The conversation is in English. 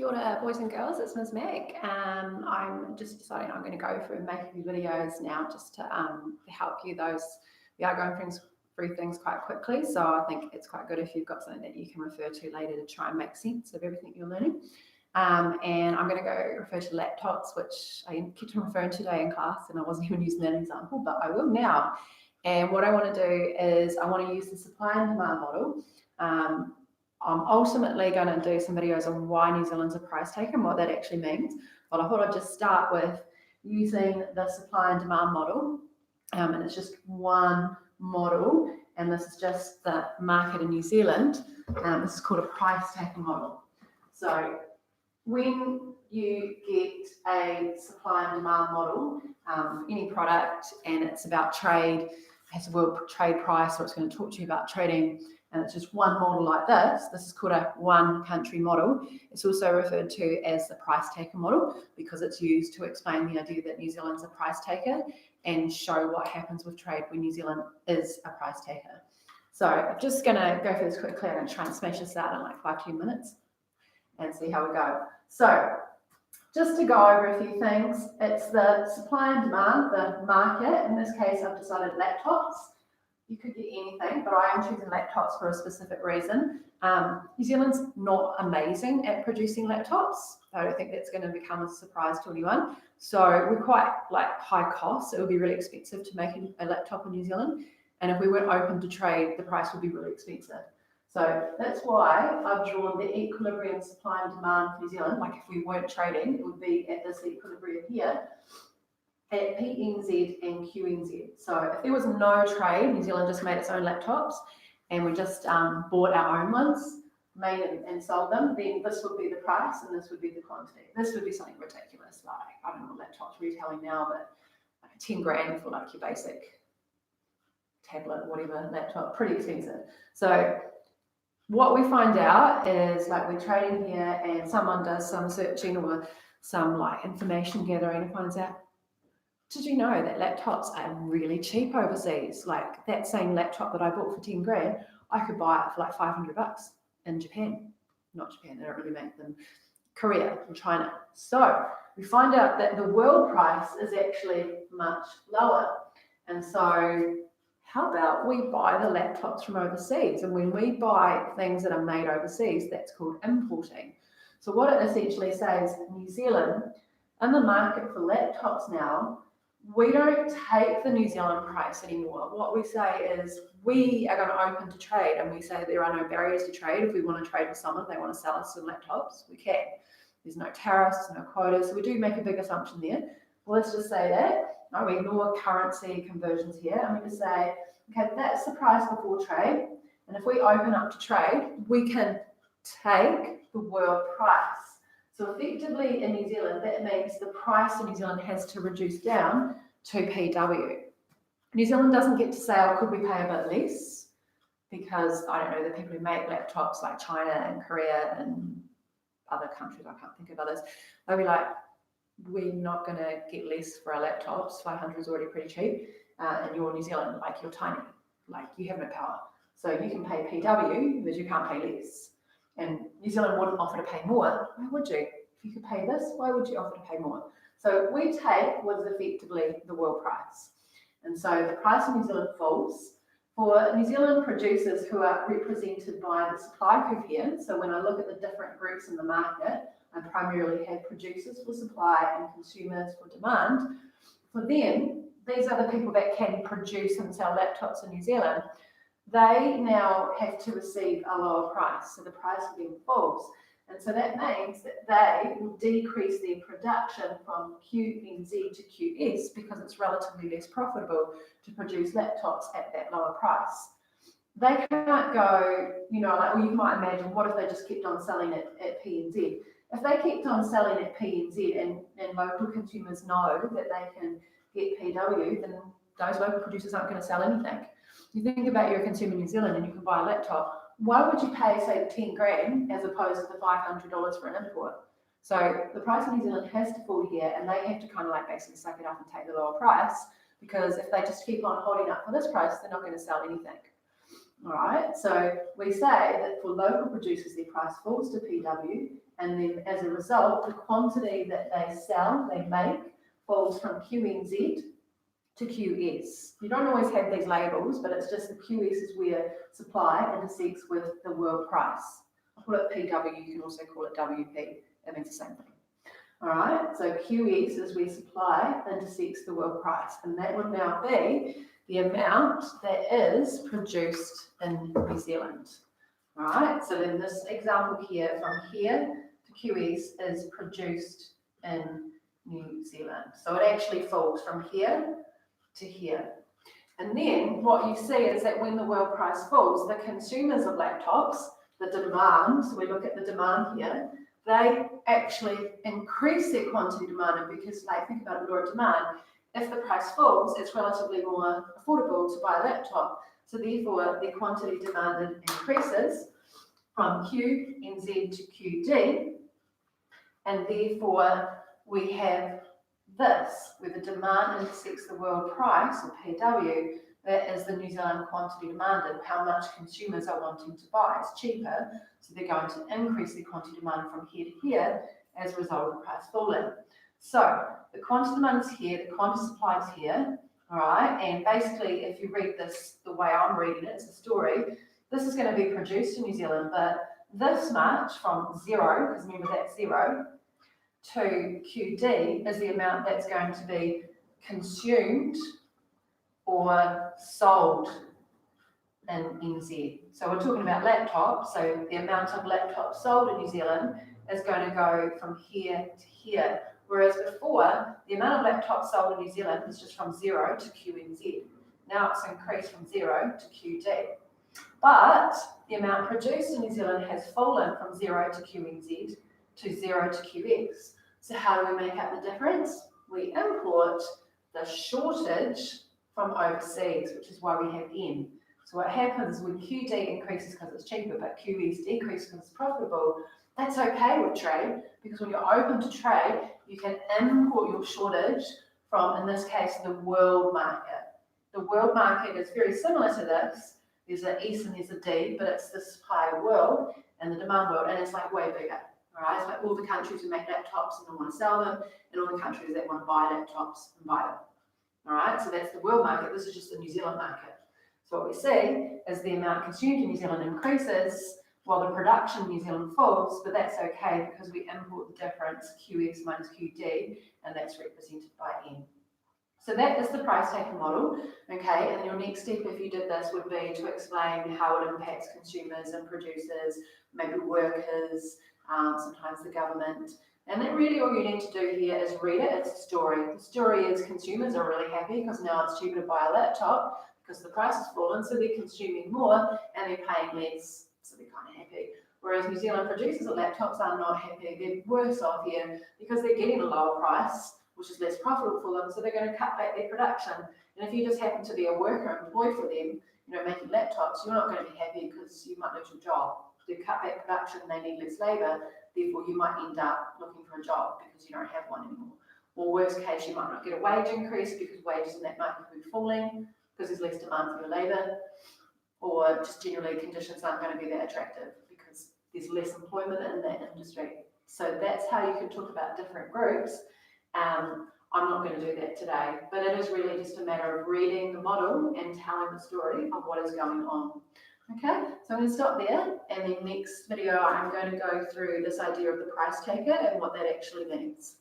Kia ora, boys and girls, it's Ms. Meg. I'm just deciding I'm going to go through and make a few videos now just to help you. We are going through things quite quickly, so I think it's quite good if you've got something that you can refer to later to try and make sense of everything you're learning. And I'm going to go refer to laptops, which I kept on referring to today in class, and I wasn't even using that example, but I will now. And what I want to do is I want to use the supply and demand model. I'm ultimately going to do some videos on why New Zealand's a price taker and what that actually means. But I thought I'd just start with using the supply and demand model. And it's just one model, and this is just the market in New Zealand. This is called a price taker model. So when you get a supply and demand model, any product, and it's about trade, it has a world trade price, or it's going to talk to you about trading, and it's just one model like this. This is called a one country model. It's also referred to as the price taker model because it's used to explain the idea that New Zealand's a price taker and show what happens with trade when New Zealand is a price taker. So I'm just going to go through this quickly. I'm going to try and smash this out in like 5-10 minutes and see how we go. So just to go over a few things, it's the supply and demand, the market. In this case, I've decided laptops. You could get anything, but I am choosing laptops for a specific reason. New Zealand's not amazing at producing laptops. I don't think that's going to become a surprise to anyone. So we're quite high cost. It would be really expensive to make a laptop in New Zealand. And if we weren't open to trade, the price would be really expensive. So that's why I've drawn the equilibrium supply and demand for New Zealand. Like if we weren't trading, it would be at this equilibrium here, at PNZ and QNZ. So if there was no trade, New Zealand just made its own laptops and we just bought our own ones, made them and sold them, then this would be the price and this would be the quantity. This would be something ridiculous, like, I don't know what laptops retailing now, but like 10 grand for like your basic tablet, whatever laptop, pretty expensive. So what we find out is like we're trading here and someone does some searching or some like information gathering and finds out, did you know that laptops are really cheap overseas? Like that same laptop that I bought for 10 grand, I could buy it for like $500 in Japan. Not Japan, they don't really make them. Korea and China. So we find out that the world price is actually much lower. And so how about we buy the laptops from overseas? And when we buy things that are made overseas, that's called importing. So what it essentially says, New Zealand, in the market for laptops now, we don't take the New Zealand price anymore. What we say is we are going to open to trade, and we say there are no barriers to trade. If we want to trade with someone, they want to sell us some laptops, we can. There's no tariffs, no quotas, so we do make a big assumption there. Well, let's just say that. No, we ignore currency conversions here, and we just say, okay, that's the price before trade, and if we open up to trade, we can take the world price. So effectively in New Zealand, that means the price in New Zealand has to reduce down to PW. New Zealand doesn't get to say, oh, could we pay a bit less? Because, I don't know, the people who make laptops like China and Korea and other countries, I can't think of others, they'll be like, we're not going to get less for our laptops. 500 is already pretty cheap. And you're New Zealand, like you're tiny, like you have no power. So you can pay PW, but you can't pay less. And New Zealand wouldn't offer to pay more. Why would you? If you could pay this, why would you offer to pay more? So we take what is effectively the world price. And so the price in New Zealand falls. For New Zealand producers who are represented by the supply group here, so when I look at the different groups in the market, I primarily have producers for supply and consumers for demand. For them, these are the people that can produce and sell laptops in New Zealand. They now have to receive a lower price, so the price of them falls. And so that means that they will decrease their production from QNZ to QS because it's relatively less profitable to produce laptops at that lower price. They can't go, well, you might imagine, what if they just kept on selling it at PNZ? If they kept on selling at PNZ and local consumers know that they can get PW, then those local producers aren't going to sell anything. You think about you're a consumer in New Zealand and you can buy a laptop. Why would you pay, say, 10 grand as opposed to the $500 for an import? So the price in New Zealand has to fall here, and they have to kind of like basically suck it up and take the lower price, because if they just keep on holding up for this price, they're not going to sell anything. All right, so we say that for local producers, their price falls to PW, and then as a result, the quantity that they sell, they make, falls from QNZ to QS. You don't always have these labels, but it's just the QS is where supply intersects with the world price. I call it PW, you can also call it WP, it means the same thing. All right, so QS is where supply intersects the world price, and that would now be the amount that is produced in New Zealand. All right, so then this example here, from here to QS is produced in New Zealand. So it actually falls from here to here. And then what you see is that when the world price falls, the consumers of laptops, the demand, so we look at the demand here, they actually increase their quantity demanded because, like, think about law of demand. If the price falls, it's relatively more affordable to buy a laptop. So therefore, the quantity demanded increases from QNZ to QD, and therefore we have this, where the demand intersects the world price, or PW, that is the New Zealand quantity demanded, how much consumers are wanting to buy. It's cheaper, so they're going to increase their quantity demand from here to here as a result of the price falling. So the quantity demand is here, the quantity supply is here, all right? And basically, if you read this the way I'm reading it, it's a story, this is going to be produced in New Zealand, but this much from zero, because remember that's zero, to QD is the amount that's going to be consumed or sold in NZ. So we're talking about laptops, so the amount of laptops sold in New Zealand is going to go from here to here. Whereas before, the amount of laptops sold in New Zealand was just from 0 to QNZ. Now it's increased from 0 to QD. But the amount produced in New Zealand has fallen from 0 to QNZ to 0 to QX. So how do we make up the difference? We import the shortage from overseas, which is why we have N. So what happens when QD increases because it's cheaper, but QS decreases because it's profitable, that's okay with trade, because when you're open to trade, you can import your shortage from, in this case, the world market. The world market is very similar to this. There's an S and there's a D, but it's the supply world and the demand world, and it's like way bigger. All right, it's like all the countries who make laptops and don't want to sell them, and all the countries that want to buy laptops and buy them. All right, so that's the world market. This is just the New Zealand market. So what we see is the amount consumed in New Zealand increases while the production in New Zealand falls, but that's okay because we import the difference, QX minus QD, and that's represented by N. So that is the price taker model, okay? And your next step, if you did this, would be to explain how it impacts consumers and producers, maybe workers, sometimes the government. And then really all you need to do here is read it. It's a story. The story is consumers are really happy because now it's cheaper to buy a laptop because the price has fallen, so they're consuming more and they're paying less, so they're kind of happy. Whereas New Zealand producers of laptops are not happy. They're worse off here because they're getting a lower price, which is less profitable for them, so they're going to cut back their production. And if you just happen to be a worker employed for them, making laptops, you're not going to be happy because you might lose your job. They cut back production, they need less labour, therefore you might end up looking for a job because you don't have one anymore. Or worst case, you might not get a wage increase because wages in that market will be falling because there's less demand for your labour, or just generally conditions aren't going to be that attractive because there's less employment in that industry. So that's how you can talk about different groups. I'm not going to do that today, but it is really just a matter of reading the model and telling the story of what is going on. Okay, so I'm going to stop there, and then next video I'm going to go through this idea of the price taker and what that actually means.